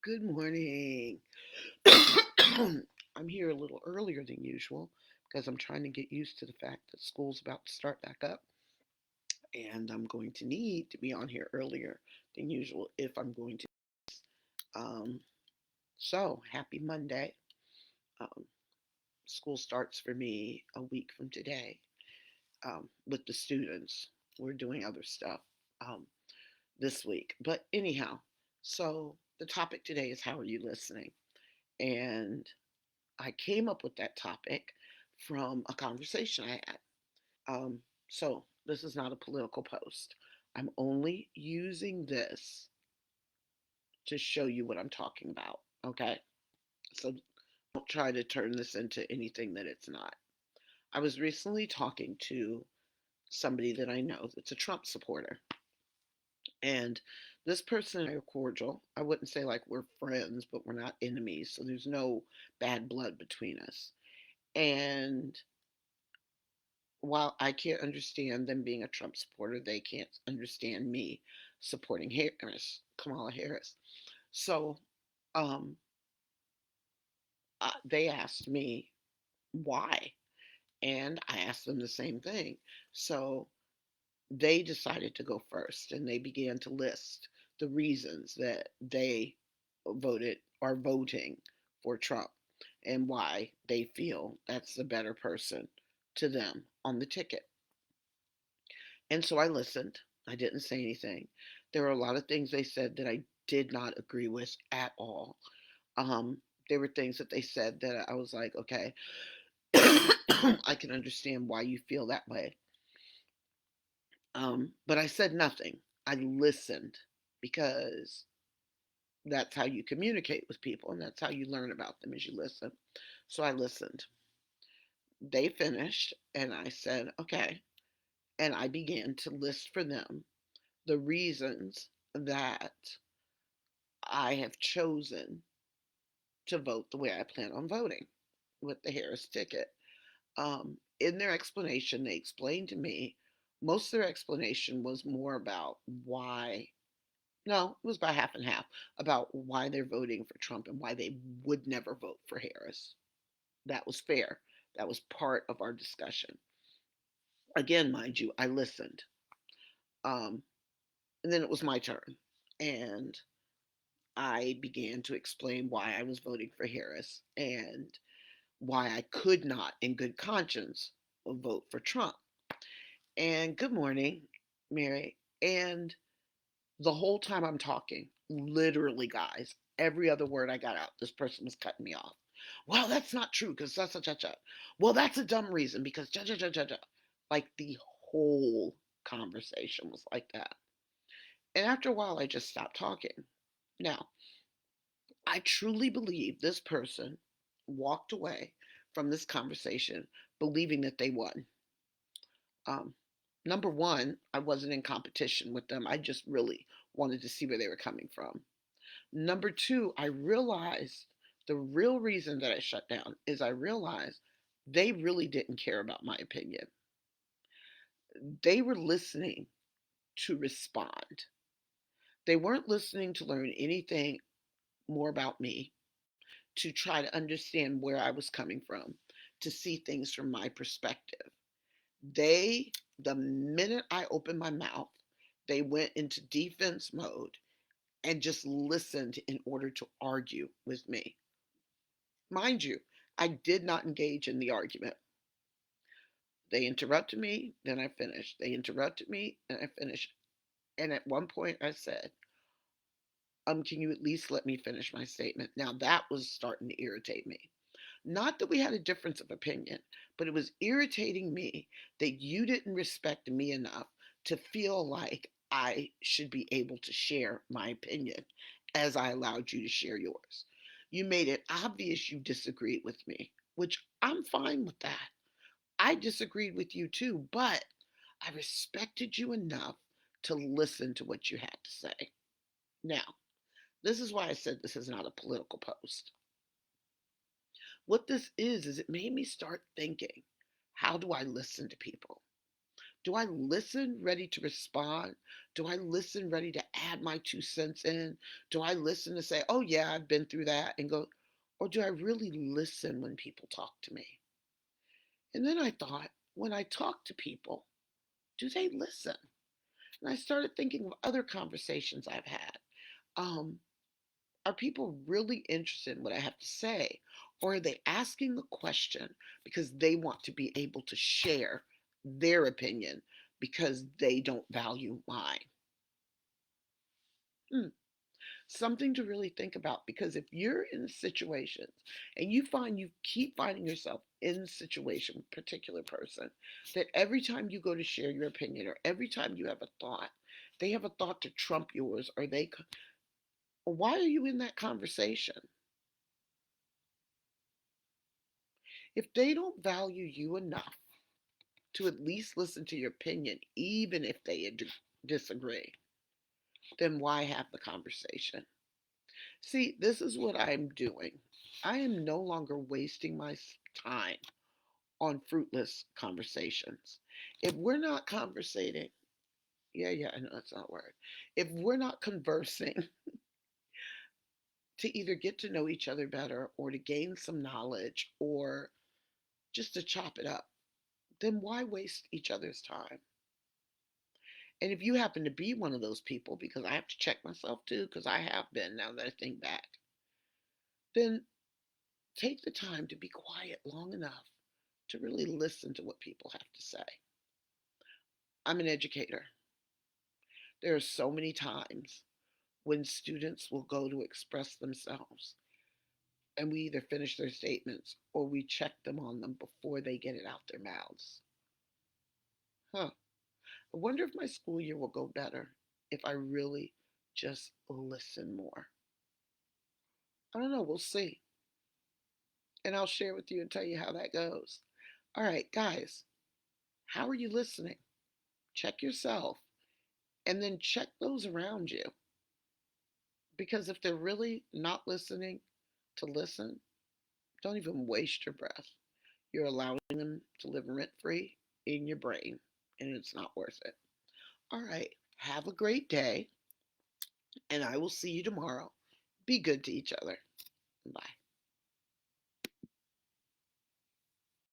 Good morning. I'm here a little earlier than usual because I'm trying to get used to the fact that school's about to start back up and I'm going to need to be on here earlier than usual if I'm going to. Um, Happy Monday. Um, School starts for me a week from today with the students. We're doing other stuff um, this week. But anyhow, so the topic today is how are you listening? And I came up with that topic from a conversation I had. This is not a political post. I'm only using this to show you what I'm talking about. Okay? So don't try to turn this into anything that it's not. I was recently talking to somebody that I know that's a Trump supporter. And this person and I are cordial. I wouldn't say like we're friends, but we're not enemies. So there's no bad blood between us. And while I can't understand them being a Trump supporter, they can't understand me supporting Harris, Kamala Harris. So um, they asked me why, and I asked them the same thing. So they decided to go first, and they began to list the reasons that they voted or voting for Trump and why they feel that's the better person to them on the ticket. And so I listened. I didn't say anything. There were a lot of things they said that I did not agree with at all. Um, there were things that they said that I was like, okay, I can understand why you feel that way. But I said nothing. I listened because that's how you communicate with people and that's how you learn about them as you listen. So I listened. They finished and I said, okay. And I began to list for them the reasons that I have chosen to vote the way I plan on voting with the Harris ticket. In their explanation, they explained to me, most of their explanation was more about why, no, it was about half and half, about why they're voting for Trump and why they would never vote for Harris. That was fair. That was part of our discussion. Again, mind you, I listened. Um, and then it was my turn. And I began to explain why I was voting for Harris and why I could not, in good conscience, vote for Trump. And good morning, Mary. And the whole time I'm talking, literally, guys, every other word I got out, this person was cutting me off. Well, that's not true because that's such a. Well, that's a dumb reason because ja ja ja ja ja. Like the whole conversation was like that. And after a while, I just stopped talking. Now, I truly believe this person walked away from this conversation believing that they won. Um, Number one, I wasn't in competition with them. I just really wanted to see where they were coming from. Number two, I realized the real reason that I shut down is I realized they really didn't care about my opinion. They were listening to respond. They weren't listening to learn anything more about me, to try to understand where I was coming from, to see things from my perspective. They, the minute I opened my mouth, they went into defense mode and just listened in order to argue with me. Mind you, I did not engage in the argument. They interrupted me, then I finished. They interrupted me, and I finished. And at one point, I said, can you at least let me finish my statement? Now, that was starting to irritate me. Not that we had a difference of opinion, but it was irritating me that you didn't respect me enough to feel like I should be able to share my opinion as I allowed you to share yours. You made it obvious you disagreed with me, which I'm fine with that. I disagreed with you too, but I respected you enough to listen to what you had to say. Now, this is why I said this is not a political post. What this is it made me start thinking, how do I listen to people? Do I listen ready to respond? Do I listen ready to add my 2 cents in? Do I listen to say, oh, yeah, I've been through that and go, or do I really listen when people talk to me? And then I thought, when I talk to people, do they listen? And I started thinking of other conversations I've had. Um, are people really interested in what I have to say? Or are they asking the question because they want to be able to share their opinion because they don't value mine? Hmm. Something to really think about, because if you're in situations and you find you keep finding yourself in a situation with a particular person, that every time you go to share your opinion or every time you have a thought, they have a thought to trump yours, or why are you in that conversation? If they don't value you enough to at least listen to your opinion, even if they disagree, then why have the conversation? See, this is what I'm doing. I am no longer wasting my time on fruitless conversations. If we're not conversating, yeah, I know that's not a word. If we're not conversing to either get to know each other better or to gain some knowledge or just to chop it up, then why waste each other's time? And if you happen to be one of those people, because I have to check myself too, because I have been now that I think back, then take the time to be quiet long enough to really listen to what people have to say. I'm an educator. There are so many times when students will go to express themselves and we either finish their statements or we check them on them before they get it out their mouths. Huh. I wonder if my school year will go better if I really just listen more. I don't know. We'll see. And I'll share with you and tell you how that goes. All right, guys, how are you listening? Check yourself and then check those around you. Because if they're really not listening to listen, don't even waste your breath. You're allowing them to live rent free in your brain, and it's not worth it. All right, have a great day, and I will see you tomorrow. Be good to each other. Bye.